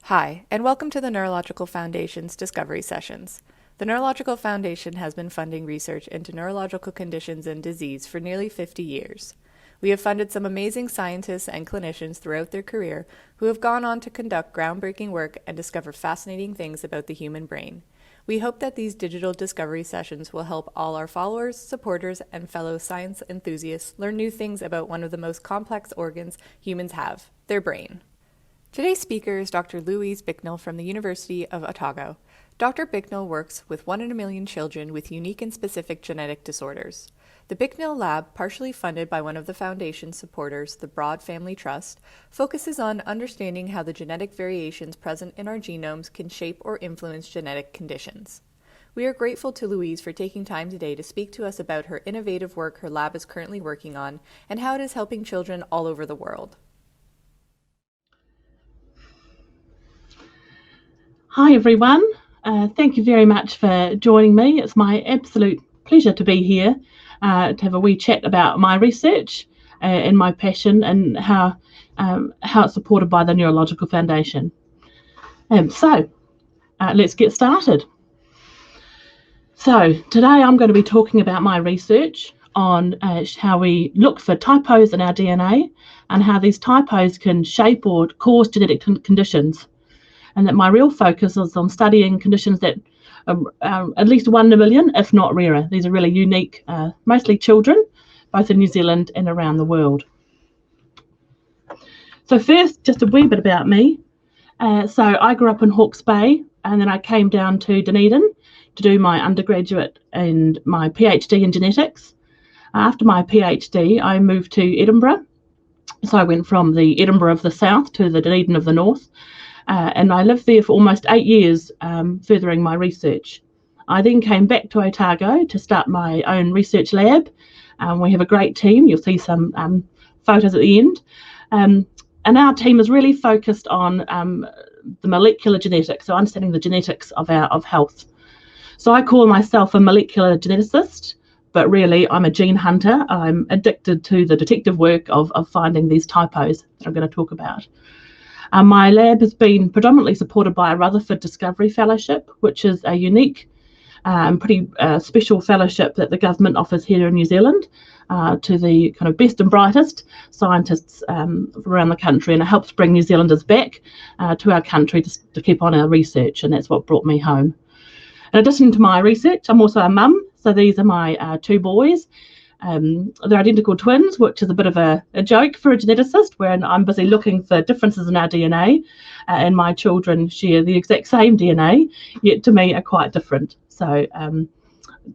Hi, and welcome to the Neurological Foundation's Discovery Sessions. The Neurological Foundation has been funding research into neurological conditions and disease for nearly 50 years. We have funded some amazing scientists and clinicians throughout their career who have gone on to conduct groundbreaking work and discover fascinating things about the human brain. We hope that these digital discovery sessions will help all our followers, supporters, and fellow science enthusiasts learn new things about one of the most complex organs humans have, their brain. Today's speaker is Dr. Louise Bicknell from the University of Otago. Dr. Bicknell works with 1 in a million children with unique and specific genetic disorders. The Bicknell Lab, partially funded by one of the Foundation's supporters, the Broad Family Trust, focuses on understanding how the genetic variations present in our genomes can shape or influence genetic conditions. We are grateful to Louise for taking time today to speak to us about her innovative work her lab is currently working on and how it is helping children all over the world. Hi everyone, thank you very much for joining me. It's my absolute pleasure to be here to have a wee chat about my research and my passion and how it's supported by the Neurological Foundation. So let's get started. So today I'm going to be talking about my research on how we look for typos in our DNA and how these typos can shape or cause genetic conditions. And that my real focus is on studying conditions that are at least 1 in a million, if not rarer. These are really unique, mostly children, both in New Zealand and around the world. So first, just a wee bit about me. So I grew up in Hawke's Bay, and then I came down to Dunedin to do my undergraduate and my PhD in genetics. After my PhD, I moved to Edinburgh. So I went from the Edinburgh of the south to the Dunedin of the north. And I lived there for almost 8 years, furthering my research. I then came back to Otago to start my own research lab. We have a great team. You'll see some photos at the end. And our team is really focused on the molecular genetics, so understanding the genetics of health. So I call myself a molecular geneticist, but really I'm a gene hunter. I'm addicted to the detective work of finding these typos that I'm going to talk about. My lab has been predominantly supported by a Rutherford Discovery Fellowship, which is a unique and pretty special fellowship that the government offers here in New Zealand to the kind of best and brightest scientists around the country, and it helps bring New Zealanders back to our country to keep on our research, and that's what brought me home. In addition to my research, I'm also a mum, so these are my 2 boys. They're identical twins, which is a bit of a joke for a geneticist, where I'm busy looking for differences in our DNA, and my children share the exact same DNA, yet to me are quite different. So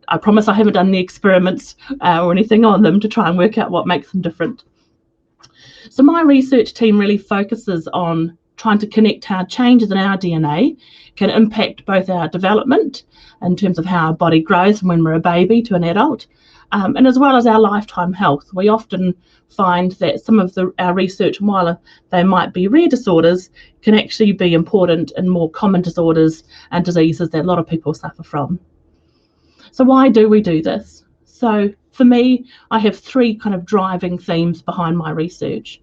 I promise I haven't done the experiments or anything on them to try and work out what makes them different. So my research team really focuses on trying to connect how changes in our DNA can impact both our development in terms of how our body grows from when we're a baby to an adult, and as well as our lifetime health. We often find that some of our research, while they might be rare disorders, can actually be important in more common disorders and diseases that a lot of people suffer from. So why do we do this? So for me, I have 3 kind of driving themes behind my research.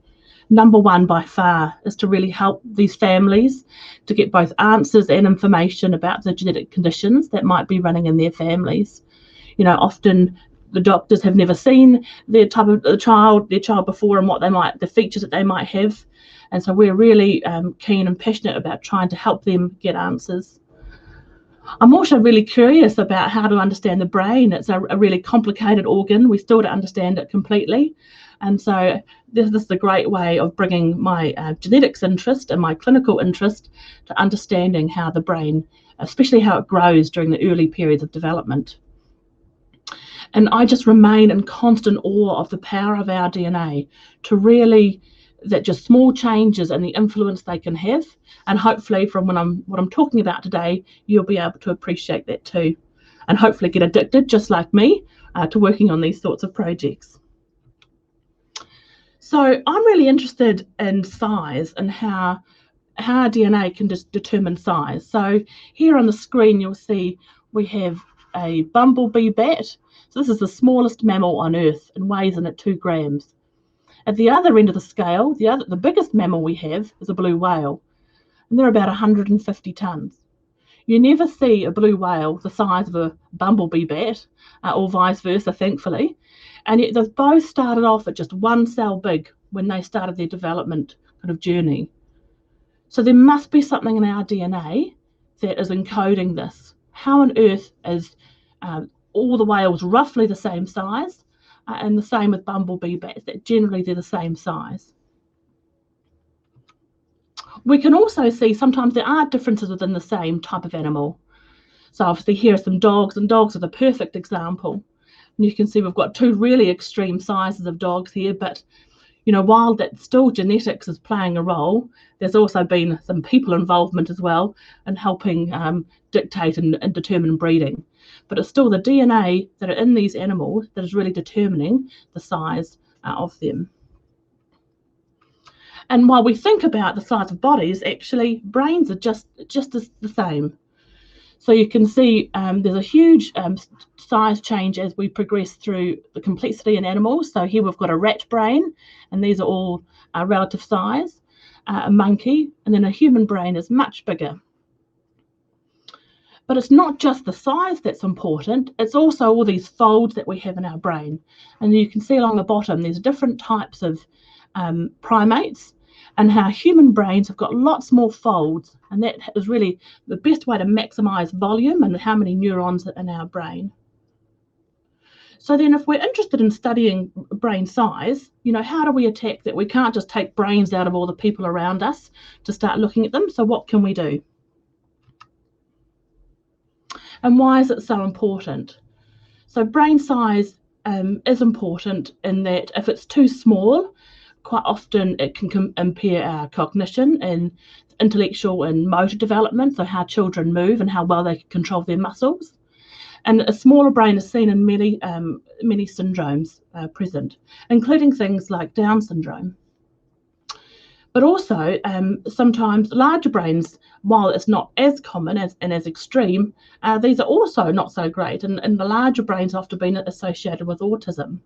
Number 1 by far is to really help these families to get both answers and information about the genetic conditions that might be running in their families. You know, often the doctors have never seen their child before and the features that they might have. And so we're really keen and passionate about trying to help them get answers. I'm also really curious about how to understand the brain. It's a really complicated organ. We still don't understand it completely. And so this is a great way of bringing my genetics interest and my clinical interest to understanding how the brain, especially how it grows during the early periods of development. And I just remain in constant awe of the power of our DNA to really, that just small changes and the influence they can have. And hopefully from what I'm talking about today, you'll be able to appreciate that too. And hopefully get addicted, just like me, to working on these sorts of projects. So I'm really interested in size and how DNA can just determine size. So here on the screen, you'll see we have a bumblebee bat. So this is the smallest mammal on Earth and weighs in at 2 grams. At the other end of the scale, the biggest mammal we have is a blue whale. and they're about 150 tonnes. You never see a blue whale the size of a bumblebee bat, or vice versa, thankfully, and yet they've both started off at just one cell big when they started their development kind of journey. So there must be something in our DNA that is encoding this. How on earth is all the whales roughly the same size, and the same with bumblebee bats, that generally they're the same size. We can also see sometimes there are differences within the same type of animal. So obviously here are some dogs, and dogs are the perfect example. And you can see we've got two really extreme sizes of dogs here, but you know, while that still genetics is playing a role, there's also been some people involvement as well in helping dictate and determine breeding. But it's still the DNA that are in these animals that is really determining the size of them. And while we think about the size of bodies, actually brains are just as the same. So you can see there's a huge size change as we progress through the complexity in animals. So here we've got a rat brain, and these are all relative size, a monkey, and then a human brain is much bigger. But it's not just the size that's important, it's also all these folds that we have in our brain. And you can see along the bottom, there's different types of primates, and how human brains have got lots more folds, and that is really the best way to maximize volume and how many neurons are in our brain. So then if we're interested in studying brain size, you know, how do we attack that? We can't just take brains out of all the people around us to start looking at them. So what can we do? And why is it so important? So brain size is important in that if it's too small, quite often it can impair our cognition and intellectual and motor development, so how children move and how well they can control their muscles. And a smaller brain is seen in many syndromes present, including things like Down syndrome. But also sometimes larger brains, while it's not as common and as extreme, these are also not so great, and the larger brains often been associated with autism.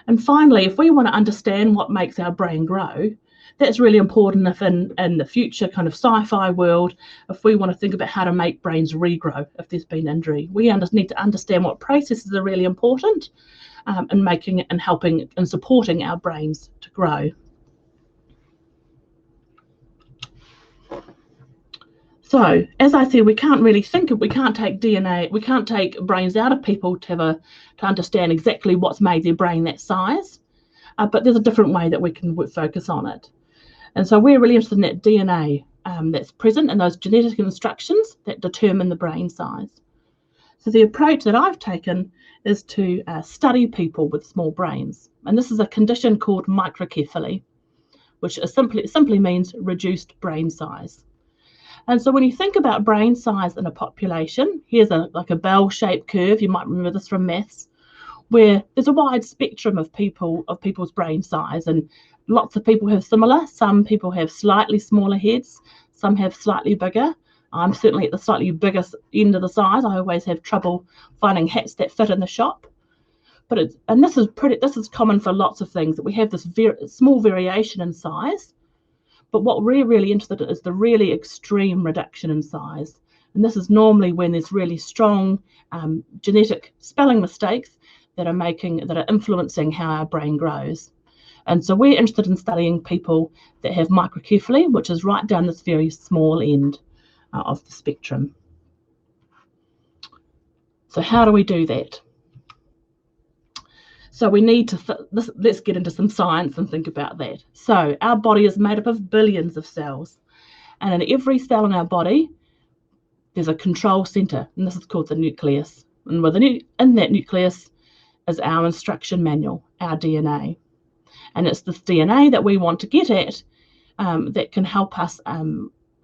And finally, if we want to understand what makes our brain grow, that's really important if in the future kind of sci-fi world, if we want to think about how to make brains regrow if there's been injury, we need to understand what processes are really important in making and helping and supporting our brains to grow. So, as I said, we can't take DNA, we can't take brains out of people to understand exactly what's made their brain that size, but there's a different way that we can focus on it. And so we're really interested in that DNA that's present in those genetic instructions that determine the brain size. So the approach that I've taken is to study people with small brains. And this is a condition called microcephaly, which simply means reduced brain size. And so when you think about brain size in a population, here's like a bell-shaped curve, you might remember this from maths, where there's a wide spectrum of people's brain size, and lots of people have similar. Some people have slightly smaller heads, some have slightly bigger. I'm certainly at the slightly biggest end of the size. I always have trouble finding hats that fit in the shop. But this is common for lots of things, that we have this small variation in size. But what we're really interested in is the really extreme reduction in size. And this is normally when there's really strong genetic spelling mistakes that are influencing how our brain grows. And so we're interested in studying people that have microcephaly, which is right down this very small end of the spectrum. So how do we do that? So we need to, let's get into some science and think about that. So our body is made up of billions of cells. And in every cell in our body, there's a control center, and this is called the nucleus. And in that nucleus is our instruction manual, our DNA. And it's this DNA that we want to get at that can help us,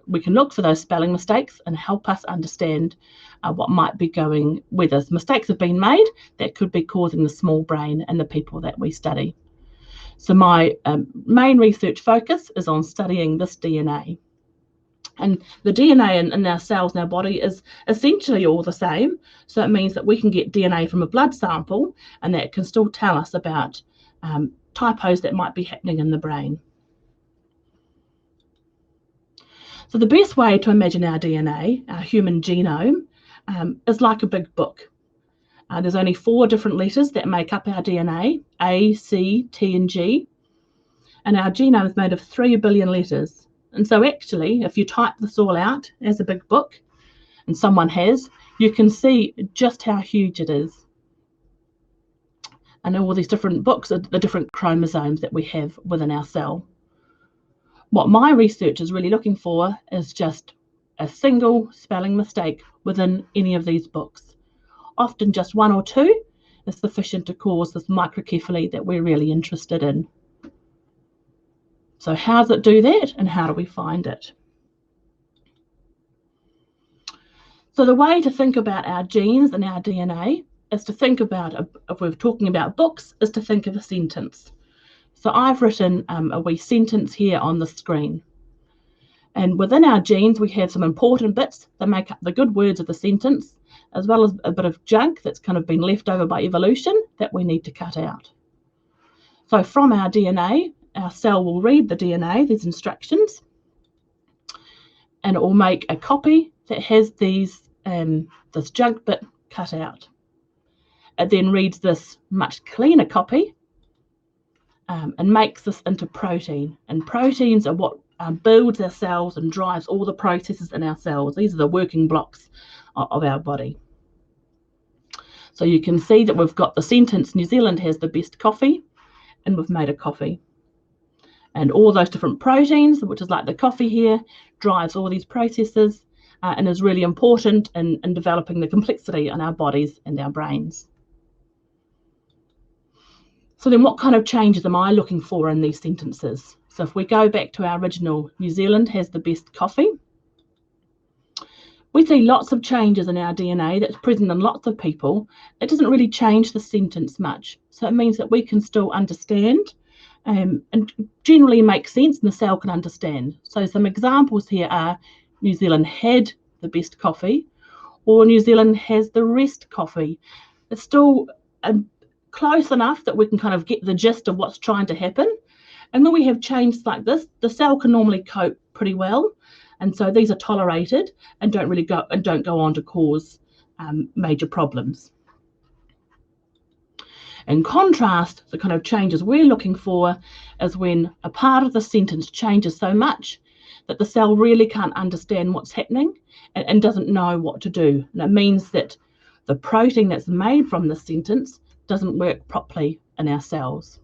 we can look for those spelling mistakes and help us understand what might be going with us. Mistakes have been made that could be causing the small brain in the people that we study. So my main research focus is on studying this DNA. And the DNA in our cells in our body is essentially all the same. So it means that we can get DNA from a blood sample, and that can still tell us about typos that might be happening in the brain. So the best way to imagine our DNA, our human genome, is like a big book. There's only 4 different letters that make up our DNA, A, C, T, and G. And our genome is made of 3 billion letters. And so actually, if you type this all out as a big book, and someone has, you can see just how huge it is. And all these different books are the different chromosomes that we have within our cell. What my research is really looking for is just a single spelling mistake within any of these books. Often just 1 or 2 is sufficient to cause this microcephaly that we're really interested in. So how does it do that, and how do we find it? So the way to think about our genes and our DNA is to think about, if we're talking about books, is to think of a sentence. So I've written a wee sentence here on the screen. And within our genes, we have some important bits that make up the good words of the sentence, as well as a bit of junk that's kind of been left over by evolution that we need to cut out. So from our DNA, our cell will read the DNA, these instructions, and it will make a copy that has these this junk bit cut out. It then reads this much cleaner copy and makes this into protein. And proteins are what builds our cells and drives all the processes in our cells. These are the working blocks of our body. So you can see that we've got the sentence, New Zealand has the best coffee, and we've made a coffee. And all those different proteins, which is like the coffee here, drives all these processes and is really important in developing the complexity in our bodies and our brains. So then what kind of changes am I looking for in these sentences? So if we go back to our original, New Zealand has the best coffee, we see lots of changes in our DNA that's present in lots of people. It doesn't really change the sentence much. So it means that we can still understand and generally make sense, and the cell can understand. So some examples here are New Zealand had the best coffee, or New Zealand has the rest coffee. It's still close enough that we can kind of get the gist of what's trying to happen. And when we have changes like this, the cell can normally cope pretty well. And so these are tolerated and don't go on to cause major problems. In contrast, the kind of changes we're looking for is when a part of the sentence changes so much that the cell really can't understand what's happening and doesn't know what to do. And it means that the protein that's made from the sentence doesn't work properly in our cells.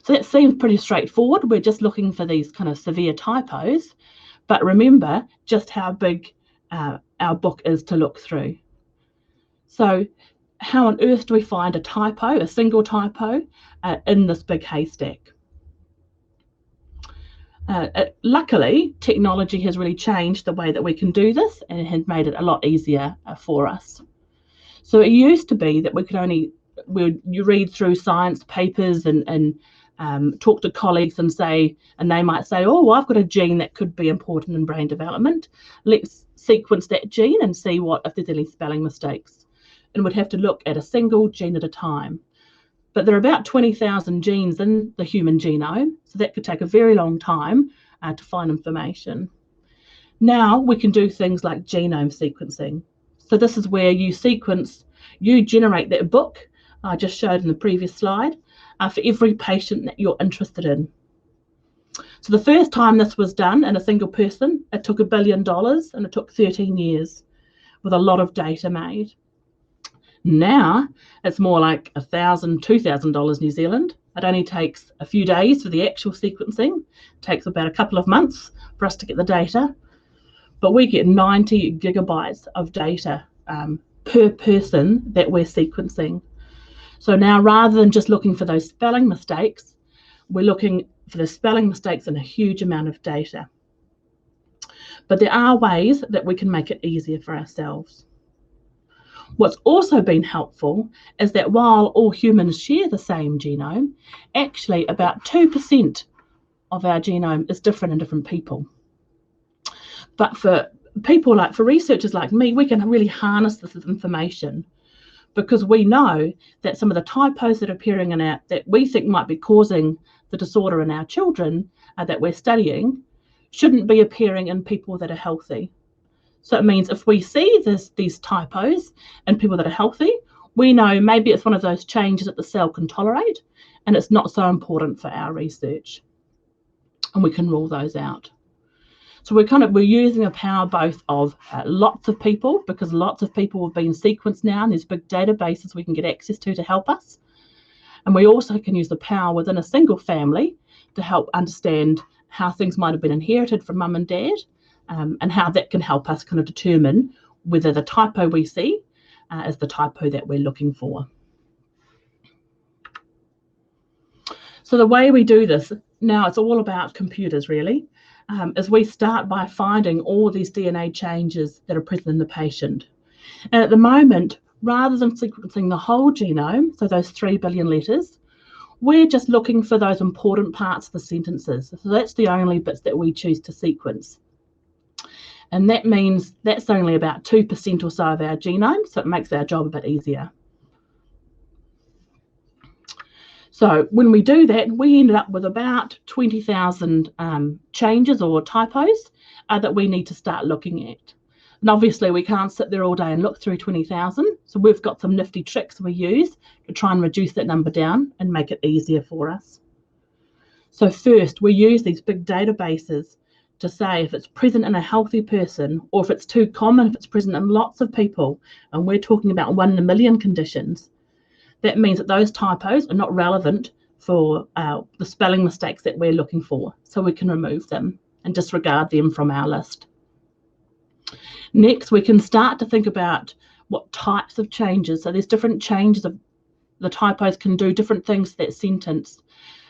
So that seems pretty straightforward. We're just looking for these kind of severe typos, but remember just how big our book is to look through. So how on earth do we find a typo, a single typo, in this big haystack? Luckily, technology has really changed the way that we can do this, and it has made it a lot easier for us. So it used to be that you read through science papers and talk to colleagues and they might say, oh, well, I've got a gene that could be important in brain development. Let's sequence that gene and see if there's any spelling mistakes. And we'd have to look at a single gene at a time. But there are about 20,000 genes in the human genome, so that could take a very long time to find information. Now we can do things like genome sequencing. So this is where you generate that book I just showed in the previous slide for every patient that you're interested in. So the first time this was done in a single person, it took $1 billion and it took 13 years with a lot of data made. Now it's more like $1,000, $2,000 New Zealand. It only takes a few days for the actual sequencing. It takes about a couple of months for us to get the data. But we get 90 gigabytes of data per person that we're sequencing. So now rather than just looking for those spelling mistakes, we're looking for the spelling mistakes in a huge amount of data. But there are ways that we can make it easier for ourselves. What's also been helpful is that while all humans share the same genome, actually about 2% of our genome is different in different people. But for researchers like me, we can really harness this information because we know that some of the typos that are appearing that we think might be causing the disorder in our children that we're studying shouldn't be appearing in people that are healthy. So it means if we see these typos in people that are healthy, we know maybe it's one of those changes that the cell can tolerate and it's not so important for our research. And we can rule those out. So we're using the power both of lots of people, because lots of people have been sequenced now and there's big databases we can get access to help us. And we also can use the power within a single family to help understand how things might have been inherited from mum and dad, and how that can help us kind of determine whether the typo we see is the typo that we're looking for. So the way we do this, now it's all about computers really, is we start by finding all these DNA changes that are present in the patient. And at the moment, rather than sequencing the whole genome, so those 3 billion letters, we're just looking for those important parts of the sentences. So that's the only bits that we choose to sequence. And that means that's only about 2% or so of our genome, so it makes our job a bit easier. So when we do that, we ended up with about 20,000 changes or typos that we need to start looking at. And obviously we can't sit there all day and look through 20,000. So we've got some nifty tricks we use to try and reduce that number down and make it easier for us. So first, we use these big databases to say if it's present in a healthy person, or if it's too common, if it's present in lots of people, and we're talking about 1 in a million conditions, that means that those typos are not relevant for the spelling mistakes that we're looking for. So we can remove them and disregard them from our list. Next, we can start to think about what types of changes. So there's different changes of the typos can do different things to that sentence,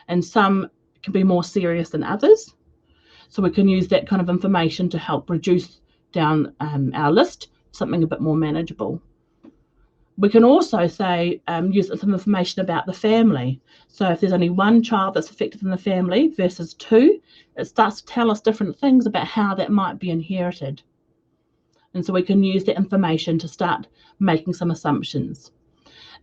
and some can be more serious than others. So we can use that kind of information to help reduce down our list, something a bit more manageable. We can also say use some information about the family. So if there's only one child that's affected in the family versus 2, it starts to tell us different things about how that might be inherited. And so we can use that information to start making some assumptions.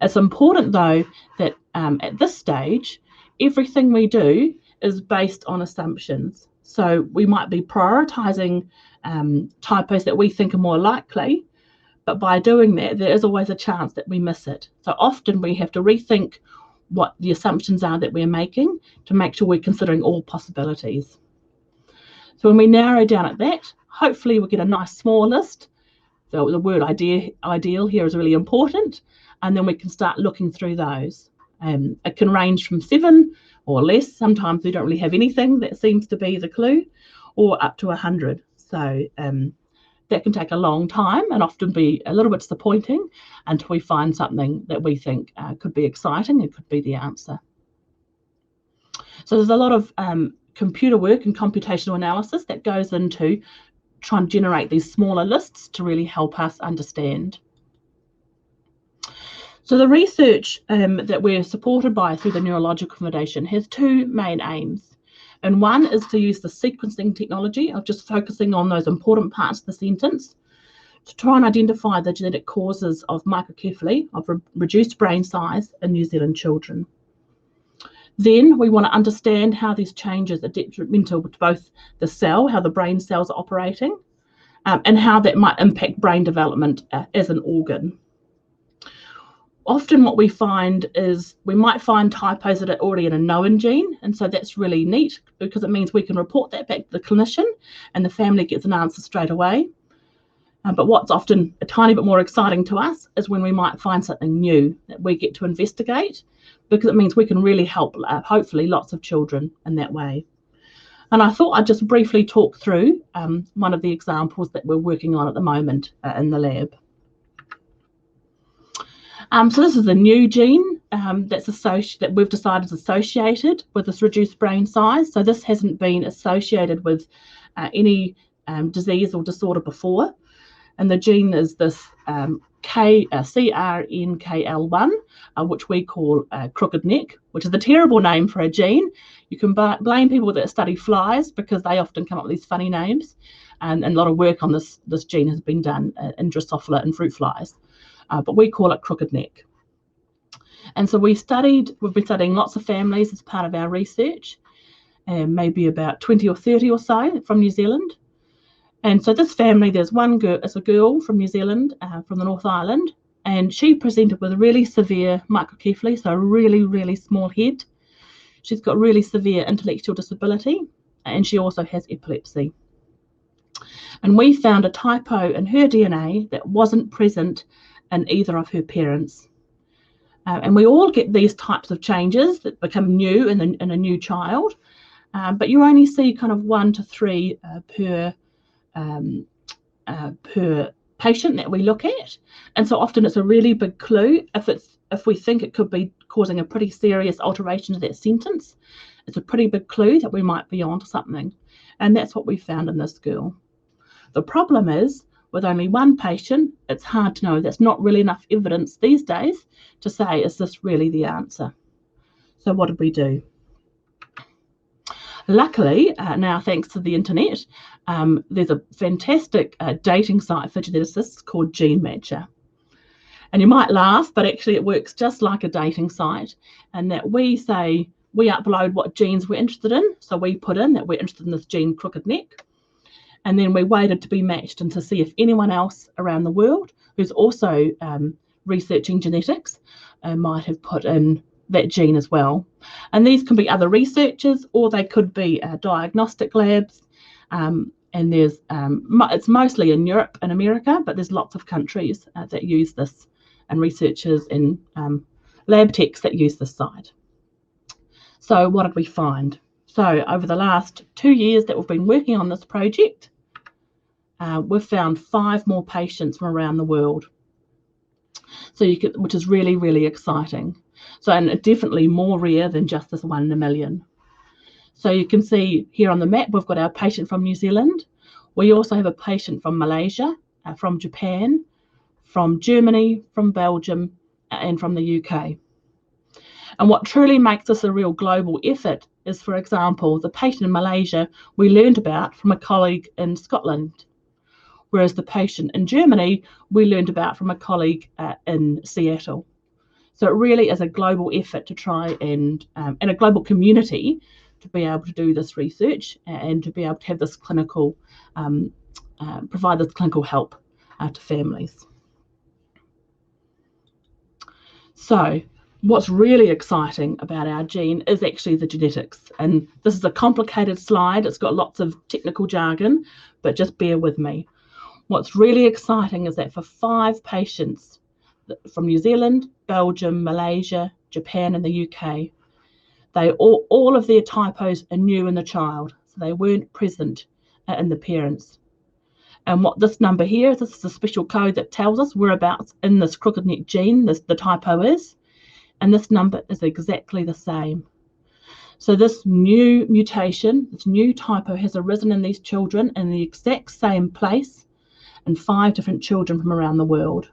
It's important though that at this stage, everything we do is based on assumptions. So we might be prioritizing typos that we think are more likely, but by doing that, there is always a chance that we miss it. So often we have to rethink what the assumptions are that we're making to make sure we're considering all possibilities. So when we narrow down at that, hopefully we'll get a nice small list. So the word ideal here is really important, and then we can start looking through those. It can range from 7 or less. Sometimes we don't really have anything that seems to be the clue, or up to 100. So that can take a long time and often be a little bit disappointing until we find something that we think could be exciting and could be the answer. So there's a lot of computer work and computational analysis that goes into trying to generate these smaller lists to really help us understand. So the research that we're supported by through the Neurological Foundation has 2 main aims. And one is to use the sequencing technology of just focusing on those important parts of the sentence to try and identify the genetic causes of microcephaly, of reduced brain size in New Zealand children. Then we want to understand how these changes are detrimental to both the cell, how the brain cells are operating, and how that might impact brain development as an organ. Often what we find is we might find typos that are already in a known gene, and so that's really neat because it means we can report that back to the clinician and the family gets an answer straight away. But what's often a tiny bit more exciting to us is when we might find something new that we get to investigate, because it means we can really help hopefully lots of children in that way. And I thought I'd just briefly talk through one of the examples that we're working on at the moment in the lab. So this is a new gene that we've decided is associated with this reduced brain size. So this hasn't been associated with any disease or disorder before. And the gene is this CRNKL1, which we call crooked neck, which is a terrible name for a gene. You can blame people that study flies because they often come up with these funny names. And a lot of work on this gene has been done in Drosophila and fruit flies. But we call it crooked neck. And so we've been studying lots of families as part of our research, and maybe about 20 or 30 or so from New Zealand. And so this family, there's one girl, it's a girl from New Zealand, from the North Island, and she presented with a really severe microcephaly, so a really, really small head. She's got really severe intellectual disability, and she also has epilepsy. And we found a typo in her DNA that wasn't present in either of her parents. And we all get these types of changes that become new in a new child, but you only see kind of 1 to 3 per patient that we look at. And so often it's a really big clue. If we think it could be causing a pretty serious alteration to that sentence, it's a pretty big clue that we might be onto something. And that's what we found in this girl. The problem is, with only one patient, it's hard to know. There's not really enough evidence these days to say, is this really the answer? So what did we do? Luckily, now thanks to the internet, there's a fantastic dating site for geneticists called Gene Matcher. And you might laugh, but actually it works just like a dating site, and that we upload what genes we're interested in. So we put in that we're interested in this gene crooked neck, and then we waited to be matched and to see if anyone else around the world who's also researching genetics might have put in that gene as well. And these can be other researchers, or they could be diagnostic labs. And there's it's mostly in Europe and America, but there's lots of countries that use this, and researchers and lab techs that use this site. So what did we find? So over the last 2 years that we've been working on this project, we've found 5 more patients from around the world. So which is really, really exciting. So, and definitely more rare than just this 1 in a million. So you can see here on the map, we've got our patient from New Zealand. We also have a patient from Malaysia, from Japan, from Germany, from Belgium, and from the UK. And what truly makes this a real global effort is, for example, the patient in Malaysia we learned about from a colleague in Scotland, whereas the patient in Germany we learned about from a colleague in Seattle. So it really is a global effort to try and a global community to be able to do this research and to be able to have this clinical, provide this clinical help to families. So what's really exciting about our gene is actually the genetics. And this is a complicated slide. It's got lots of technical jargon, but just bear with me. What's really exciting is that for 5 patients from New Zealand, Belgium, Malaysia, Japan, and the UK, all of their typos are new in the child, so they weren't present in the parents. And what this number here, this is a special code that tells us whereabouts in this crooked neck gene the typo is, and this number is exactly the same. So this new mutation, this new typo has arisen in these children in the exact same place in 5 different children from around the world.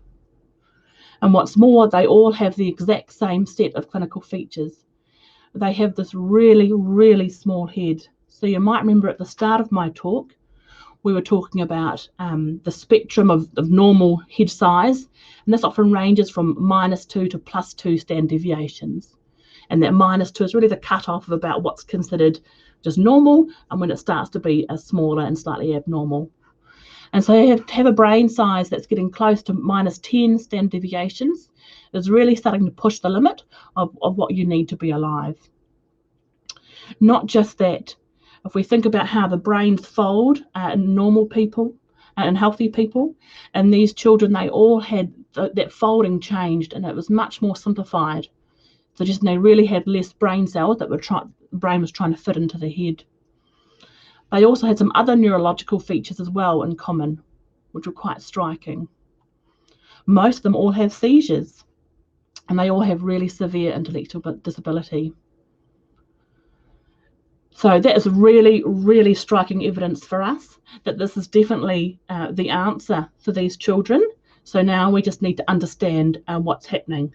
And what's more, they all have the exact same set of clinical features. They have this really, really small head. So you might remember at the start of my talk, we were talking about the spectrum of normal head size, and this often ranges from -2 to +2 standard deviations. And that -2 is really the cutoff of about what's considered just normal, and when it starts to be smaller and slightly abnormal. And so you have a brain size that's getting close to -10 standard deviations. It's really starting to push the limit of what you need to be alive. Not just that, if we think about how the brains fold in normal people and healthy people, and these children, they all had that folding changed, and it was much more simplified. So just they really had less brain cells that the brain was trying to fit into the head. They also had some other neurological features as well in common, which were quite striking. Most of them all have seizures, and they all have really severe intellectual disability. So that is really, really striking evidence for us that this is definitely the answer for these children. So now we just need to understand what's happening.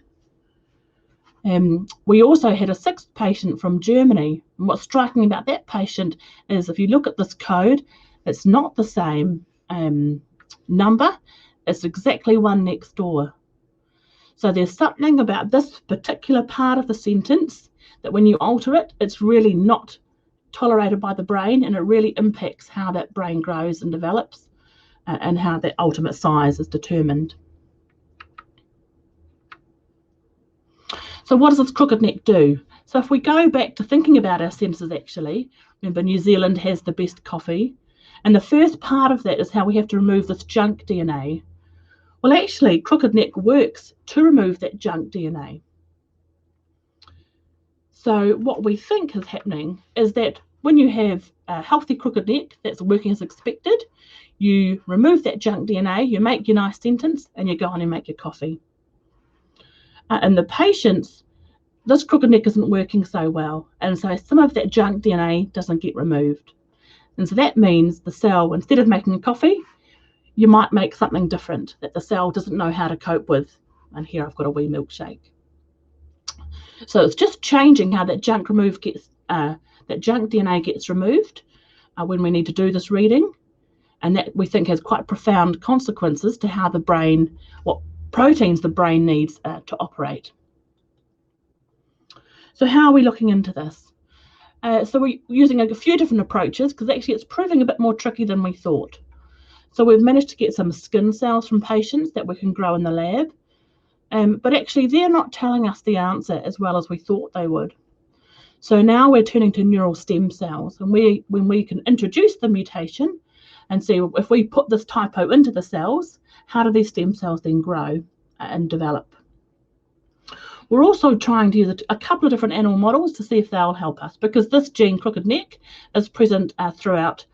We also had a 6th patient from Germany. And what's striking about that patient is if you look at this code, it's not the same number. It's exactly one next door. So there's something about this particular part of the sentence that when you alter it, it's really not tolerated by the brain, and it really impacts how that brain grows and develops and how that ultimate size is determined. So what does this crooked neck do? So if we go back to thinking about our sentences actually, remember New Zealand has the best coffee, and the first part of that is how we have to remove this junk DNA. Well, actually, crooked neck works to remove that junk DNA. So what we think is happening is that when you have a healthy crooked neck that's working as expected, you remove that junk DNA, you make your nice sentence, and you go on and make your coffee. And the patients, this crooked neck isn't working so well, and so some of that junk DNA doesn't get removed. And so that means the cell, instead of making a coffee, you might make something different that the cell doesn't know how to cope with. And here I've got a wee milkshake. So it's just changing how that junk DNA gets removed when we need to do this reading, and that we think has quite profound consequences to how the brain, what proteins the brain needs to operate. So how are we looking into this? So we're using a few different approaches, because actually it's proving a bit more tricky than we thought. So we've managed to get some skin cells from patients that we can grow in the lab, but actually they're not telling us the answer as well as we thought they would. So now we're turning to neural stem cells, and when we can introduce the mutation and see if we put this typo into the cells, how do these stem cells then grow and develop? We're also trying to use a couple of different animal models to see if they'll help us, because this gene, crooked neck, is present throughout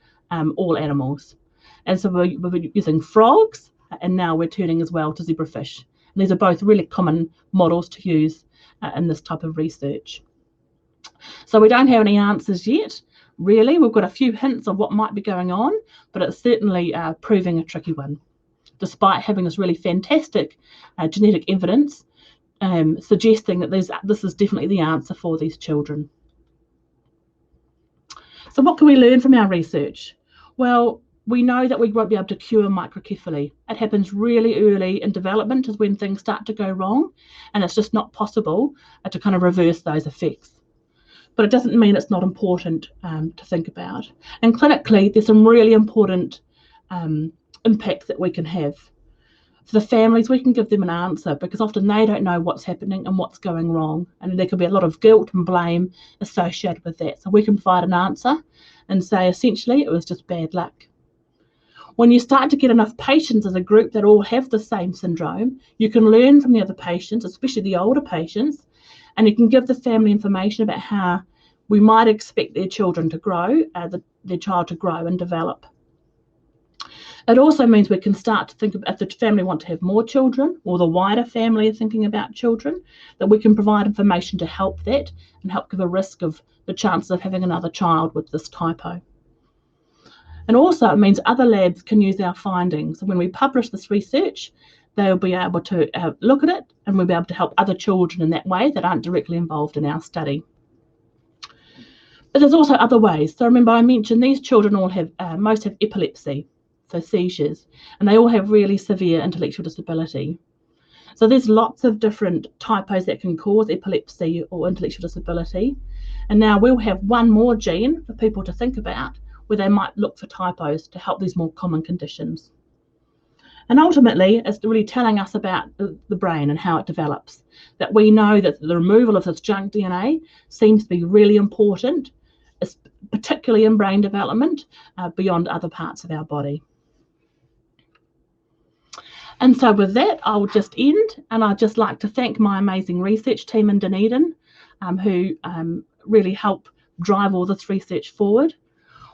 all animals. And so we're using frogs, and now we're turning as well to zebrafish. And these are both really common models to use in this type of research. So we don't have any answers yet. Really, we've got a few hints of what might be going on, but it's certainly proving a tricky one, despite having this really fantastic genetic evidence suggesting that this is definitely the answer for these children. So what can we learn from our research? Well, we know that we won't be able to cure microcephaly. It happens really early in development is when things start to go wrong, and it's just not possible to kind of reverse those effects. But it doesn't mean it's not important to think about. And clinically, there's some really important impacts that we can have. For the families, we can give them an answer, because often they don't know what's happening and what's going wrong, and there could be a lot of guilt and blame associated with that. So we can provide an answer and say, essentially, it was just bad luck. When you start to get enough patients as a group that all have the same syndrome, you can learn from the other patients, especially the older patients, and you can give the family information about how we might expect their children to grow, their child to grow and develop. It also means we can start to think about if the family want to have more children, or the wider family are thinking about children, that we can provide information to help that and help give a risk of the chances of having another child with this typo. And also it means other labs can use our findings. And when we publish this research, they'll be able to look at it, and we'll be able to help other children in that way that aren't directly involved in our study. But there's also other ways. So remember, I mentioned these children all have, most have epilepsy, so seizures, and they all have really severe intellectual disability. So there's lots of different typos that can cause epilepsy or intellectual disability. And now we'll have one more gene for people to think about where they might look for typos to help these more common conditions. And ultimately, it's really telling us about the brain and how it develops, that we know that the removal of this junk DNA seems to be really important, particularly in brain development, beyond other parts of our body. And so with that, I'll just end, and I'd just like to thank my amazing research team in Dunedin, who really help drive all this research forward.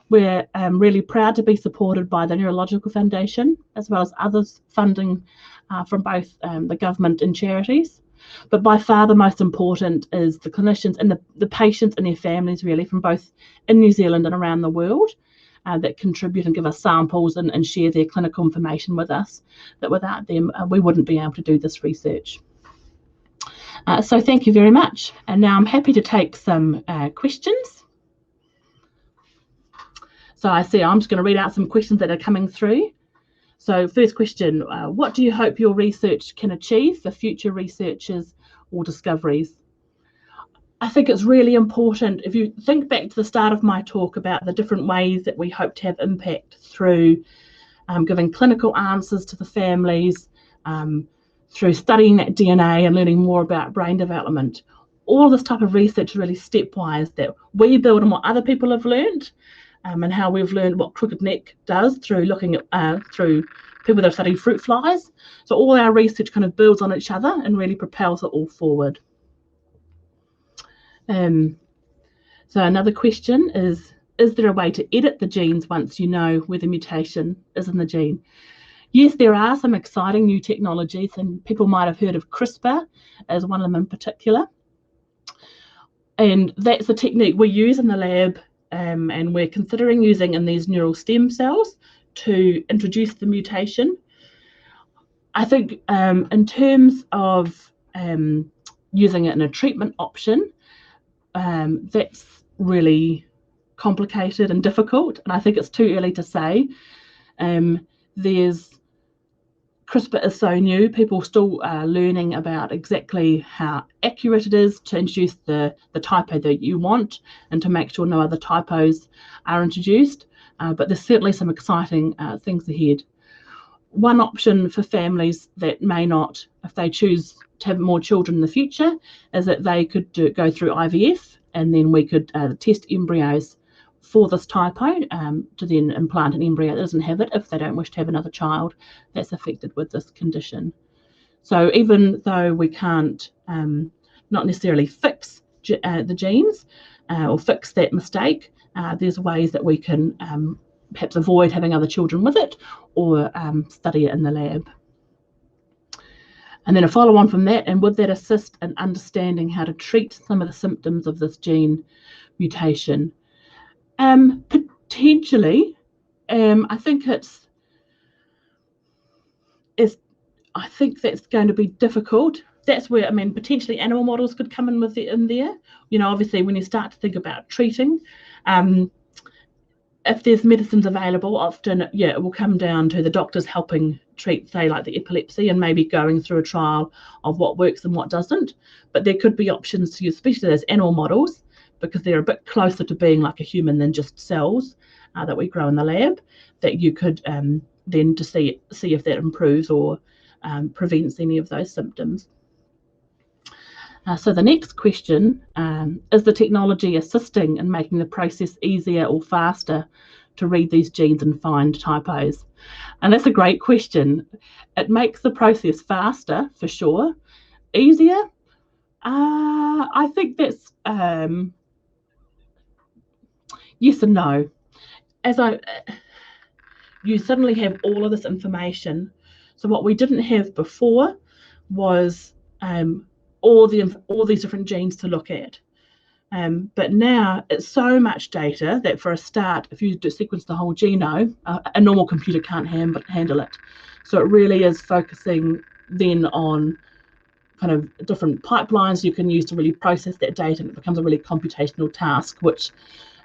We're really proud to be supported by the Neurological Foundation, as well as others funding from both the government and charities. But by far the most important is the clinicians and the patients and their families, really, from both in New Zealand and around the world, that contribute and give us samples and share their clinical information with us, that without them we wouldn't be able to do this research. So thank you very much. And now I'm happy to take some questions. So I see I'm just going to read out some questions that are coming through. So first question, what do you hope your research can achieve for future researchers or discoveries? I think it's really important, if you think back to the start of my talk about the different ways that we hope to have impact through giving clinical answers to the families, through studying that DNA and learning more about brain development. All this type of research is really stepwise that we build on what other people have learned, and how we've learned what crooked neck does through looking at through people that have studied fruit flies. So all our research kind of builds on each other and really propels it all forward. So another question is there a way to edit the genes once you know where the mutation is in the gene? Yes, there are some exciting new technologies, and people might have heard of CRISPR as one of them in particular. And that's the technique we use in the lab, and we're considering using in these neural stem cells to introduce the mutation. I think in terms of using it in a treatment option, that's really complicated and difficult, and I think it's too early to say. CRISPR is so new, people still are learning about exactly how accurate it is to introduce the typo that you want and to make sure no other typos are introduced, but there's certainly some exciting things ahead. One option for families that may not, if they choose to have more children in the future, is that they could go through IVF, and then we could test embryos for this typo to then implant an embryo that doesn't have it if they don't wish to have another child that's affected with this condition. So even though we can't not necessarily fix the genes or fix that mistake, there's ways that we can perhaps avoid having other children with it, or study it in the lab. And then a follow on from that, and would that assist in understanding how to treat some of the symptoms of this gene mutation? Potentially. I think I think that's going to be difficult. That's where, I mean, potentially animal models could come in there. You know, obviously when you start to think about treating, if there's medicines available, often, it will come down to the doctors helping treat, say, like the epilepsy, and maybe going through a trial of what works and what doesn't. But there could be options to use, especially those animal models, because they're a bit closer to being like a human than just cells that we grow in the lab, that you could then to see if that improves or prevents any of those symptoms. So the next question, is the technology assisting in making the process easier or faster to read these genes and find typos? And that's a great question. It makes the process faster, for sure. Easier? I think that's yes and no. You suddenly have all of this information. So what we didn't have before was all these different genes to look at. But now it's so much data that for a start, if you sequence the whole genome, a normal computer can't handle it. So it really is focusing then on kind of different pipelines you can use to really process that data, and it becomes a really computational task, which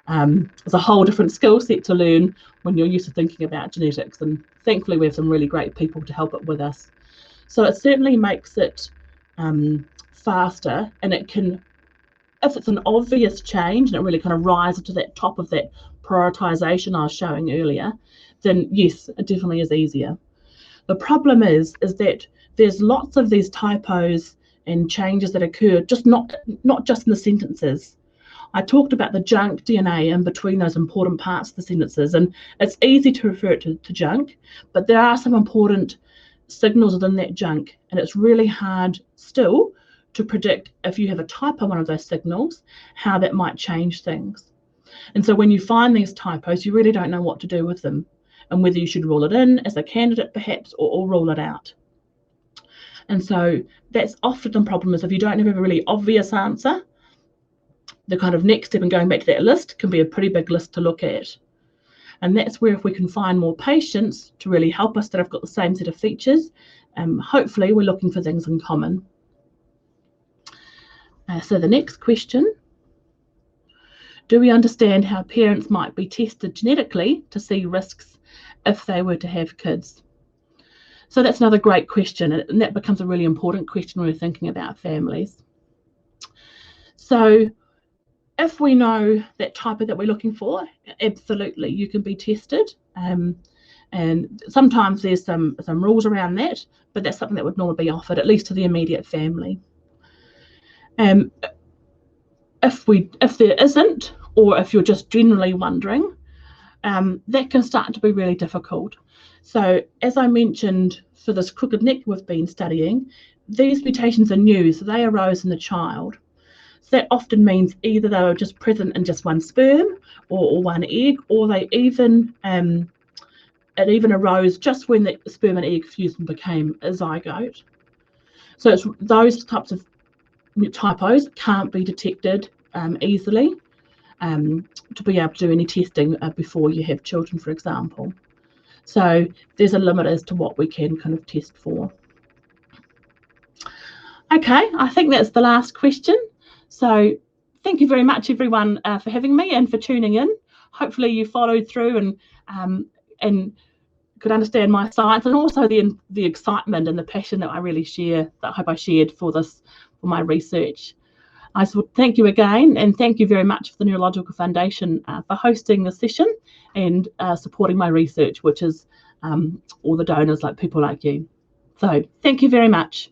is a whole different skill set to learn when you're used to thinking about genetics. And thankfully we have some really great people to help it with us. So it certainly makes it faster, and it can, if it's an obvious change and it really kind of rises to that top of that prioritization I was showing earlier, then yes, it definitely is easier. The problem is that there's lots of these typos and changes that occur, just not just in the sentences. I talked about the junk DNA in between those important parts of the sentences, and it's easy to refer it to junk, but there are some important signals within that junk, and it's really hard still to predict, if you have a typo on one of those signals, how that might change things. And so when you find these typos, you really don't know what to do with them, and whether you should rule it in as a candidate perhaps, or rule it out. And so that's often the problem, is if you don't have a really obvious answer, the kind of next step in going back to that list can be a pretty big list to look at. And that's where, if we can find more patients to really help us that have got the same set of features, hopefully we're looking for things in common. So the next question, do we understand how parents might be tested genetically to see risks if they were to have kids? So that's another great question, and that becomes a really important question when we're thinking about families. So if we know that typo that we're looking for, absolutely, you can be tested. And sometimes there's some rules around that, but that's something that would normally be offered, at least to the immediate family. If there isn't, or if you're just generally wondering, that can start to be really difficult. So as I mentioned, for this crooked neck we've been studying, these mutations are new, so they arose in the child. So that often means either they were just present in just one sperm or one egg, or they even it even arose just when the sperm and egg fused and became a zygote. So it's those types of typos can't be detected easily to be able to do any testing before you have children, for example. So there's a limit as to what we can kind of test for. Okay, I think that's the last question. So thank you very much, everyone, for having me and for tuning in. Hopefully you followed through and could understand my science, and also the excitement and the passion that I really share, that I hope I shared for my research. I would thank you again, and thank you very much for the Neurological Foundation for hosting this session and supporting my research, which is all the donors, like people like you. So thank you very much.